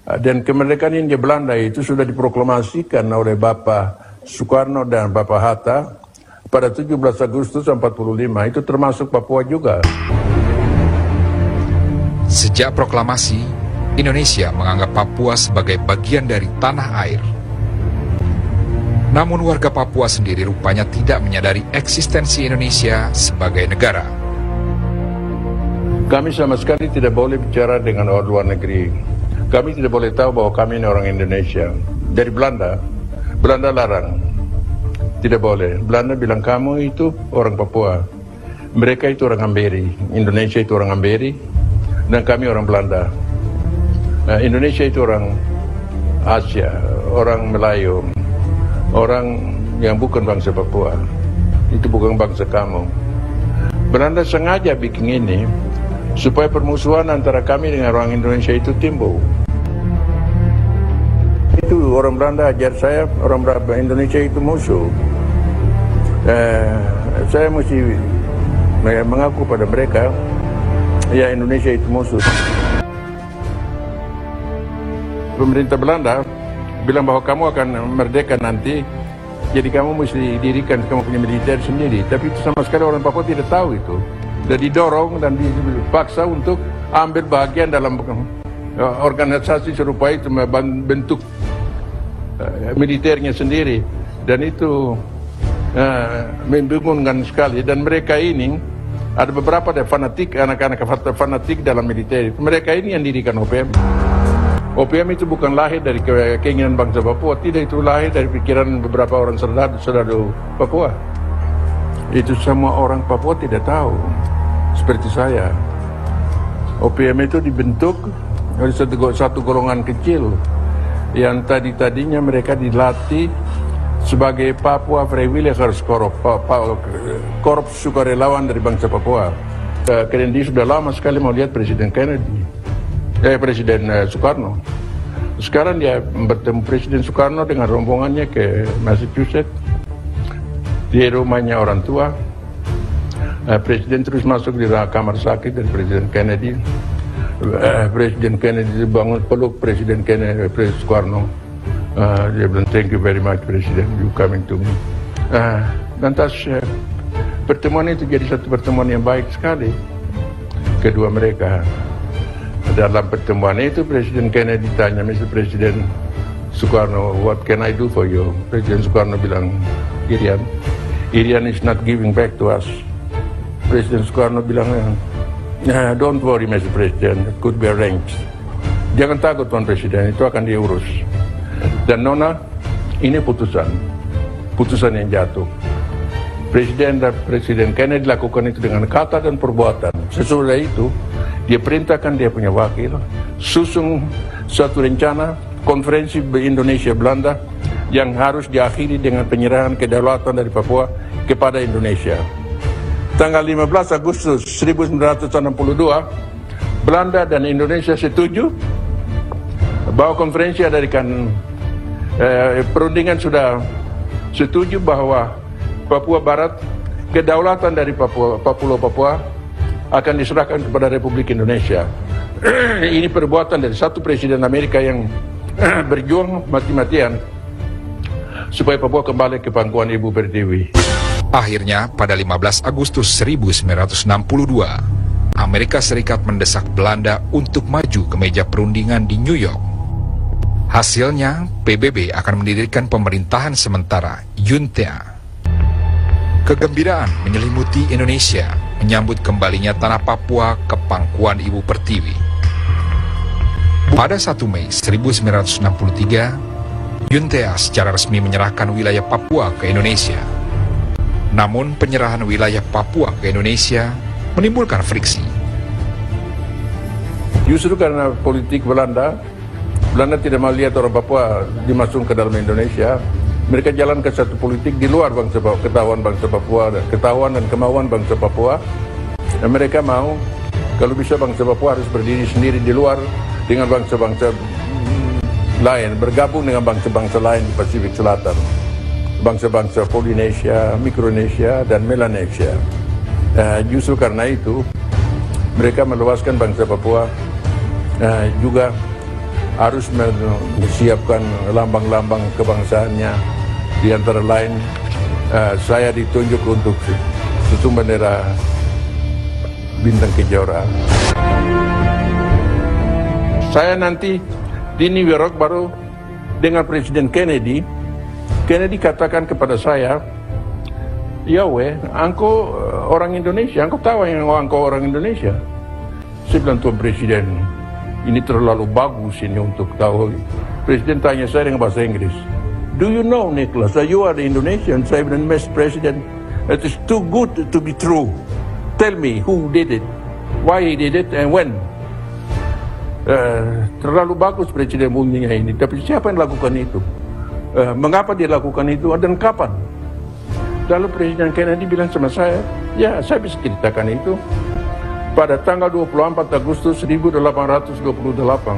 Dan kemerdekaan Hindia Belanda itu sudah diproklamasikan oleh Bapak Soekarno dan Bapak Hatta pada 17 Agustus 45, itu termasuk Papua juga. Sejak proklamasi, Indonesia menganggap Papua sebagai bagian dari tanah air. Namun warga Papua sendiri rupanya tidak menyadari eksistensi Indonesia sebagai negara. Kami sama sekali tidak boleh bicara dengan orang luar negeri. Kami tidak boleh tahu bahwa kami ini orang Indonesia. Dari Belanda, Belanda larang. Tidak boleh. Belanda bilang kamu itu orang Papua. Mereka itu orang Amberi. Indonesia itu orang Amberi. Dan kami orang Belanda. Indonesia itu orang Asia, orang Melayu, orang yang bukan bangsa Papua. Itu bukan bangsa kamu. Belanda sengaja bikin ini supaya permusuhan antara kami dengan orang Indonesia itu timbul. Itu orang Belanda ajar saya, orang Indonesia itu musuh. Saya mesti mengaku pada mereka, ya Indonesia itu musuh. Pemerintah Belanda bilang bahwa kamu akan merdeka nanti, jadi kamu mesti dirikan, kamu punya militer sendiri. Tapi itu sama sekali orang Papua tidak tahu itu. Dan didorong dan dipaksa untuk ambil bagian dalam organisasi serupa itu, bentuk militernya sendiri. Dan itu membingungkan sekali. Dan mereka ini, ada beberapa fanatik, anak-anak fanatik dalam militer. Mereka ini yang dirikan OPM. OPM itu bukan lahir dari keinginan bangsa Papua, tidak, itu lahir dari pikiran beberapa orang serdadu Papua. Itu semua orang Papua tidak tahu, seperti saya. OPM itu dibentuk oleh satu golongan kecil yang tadinya mereka dilatih sebagai Papua Freiwilligers korps sukarelawan dari bangsa Papua. Kennedy sudah lama sekali mau lihat Presiden Soekarno. Sekarang dia bertemu Presiden Soekarno dengan rombongannya ke Massachusetts, di rumahnya orang tua. Presiden terus masuk di kamar sakit dari Presiden Kennedy. Presiden Kennedy bangun peluk Presiden Soekarno. Dia bilang, thank you very much Presiden, you coming to me. Lantas pertemuan itu jadi satu pertemuan yang baik sekali kedua mereka. Dalam pertemuan itu Presiden Kennedy tanya Mr. Presiden Soekarno, what can I do for you? Presiden Soekarno bilang, Irian is not giving back to us. Presiden Soekarno bilang, don't worry Mr. President, it could be arranged. Jangan takut Tuan Presiden, itu akan diurus. Dan Nona, ini putusan yang jatuh. Presiden Kennedy lakukan itu dengan kata dan perbuatan. Sesudah itu, dia perintahkan dia punya wakil susun suatu rencana konferensi Indonesia-Belanda yang harus diakhiri dengan penyerahan kedaulatan dari Papua kepada Indonesia. Tanggal 15 Agustus 1962, Belanda dan Indonesia setuju bahwa konferensi adakan perundingan sudah setuju bahwa Papua Barat, kedaulatan dari Pulau Papua akan diserahkan kepada Republik Indonesia. Ini perbuatan dari satu presiden Amerika yang berjuang mati-matian supaya Papua kembali ke pangkuan Ibu Pertiwi. Akhirnya, pada 15 Agustus 1962, Amerika Serikat mendesak Belanda untuk maju ke meja perundingan di New York. Hasilnya, PBB akan mendirikan pemerintahan sementara, Junta. Kegembiraan menyelimuti Indonesia menyambut kembalinya tanah Papua ke pangkuan Ibu Pertiwi. Pada 1 Mei 1963, Junta secara resmi menyerahkan wilayah Papua ke Indonesia. Namun penyerahan wilayah Papua ke Indonesia menimbulkan friksi. Justru karena politik Belanda tidak mau lihat orang Papua dimasukkan ke dalam Indonesia. Mereka jalan ke satu politik di luar ketahuan bangsa Papua, ketahuan dan kemauan bangsa Papua. Dan mereka mau, kalau bisa bangsa Papua harus berdiri sendiri di luar dengan bangsa-bangsa lain, bergabung dengan bangsa-bangsa lain di Pasifik Selatan. Bangsa-bangsa Polinesia, Mikronesia, dan Melanesia. Justru karena itu, mereka meluaskan bangsa Papua juga harus menyiapkan lambang-lambang kebangsaannya. Di antara lain, saya ditunjuk untuk tutup bendera bintang kejora. Saya nanti di New York baru dengan Presiden Kennedy. Kennedy katakan kepada saya, "Yawe, engkau orang Indonesia, engkau tahu yang engkau orang Indonesia." Saya bilang, "Tuan Presiden, ini terlalu bagus ini untuk tahu." Presiden tanya saya dengan bahasa Inggris, "Do you know, Nicholas, that you are the Indonesian?" Saya bilang, "Mr. President, it is too good to be true. Tell me who did it, why he did it, and when." Terlalu bagus Presiden bunyinya ini, tapi siapa yang lakukan itu? Mengapa dia lakukan itu dan kapan? Lalu Presiden Kennedy bilang sama saya, "Ya, saya bisa ceritakan itu." Pada tanggal 24 Agustus 1828,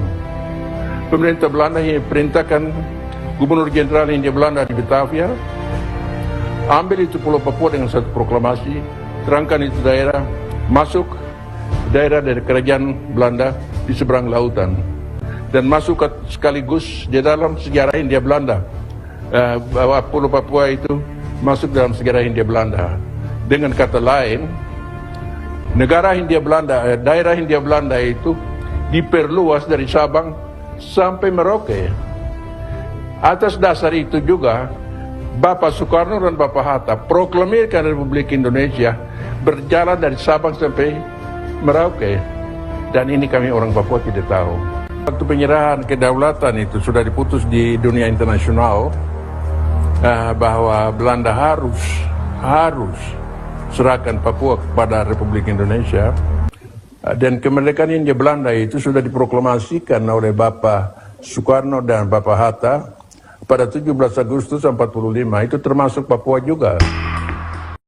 pemerintah Belanda perintahkan Gubernur Jenderal Hindia Belanda di Batavia, ambil itu Pulau Papua dengan satu proklamasi, terangkan itu daerah, masuk daerah dari kerajaan Belanda di seberang lautan, dan masuk sekaligus di dalam sejarah Hindia Belanda, bahwa Pulau Papua itu masuk dalam sejarah Hindia Belanda. Dengan kata lain, negara Hindia Belanda, daerah Hindia Belanda itu diperluas dari Sabang sampai Merauke. Atas dasar itu juga Bapak Soekarno dan Bapak Hatta proklamirkan Republik Indonesia berjalan dari Sabang sampai Merauke, dan ini kami orang Papua tidak tahu. Waktu penyerahan kedaulatan itu sudah diputus di dunia internasional, bahwa Belanda harus serahkan Papua kepada Republik Indonesia, dan kemerdekaan Hindia Belanda itu sudah diproklamasikan oleh Bapak Soekarno dan Bapak Hatta pada 17 Agustus 45, itu termasuk Papua juga.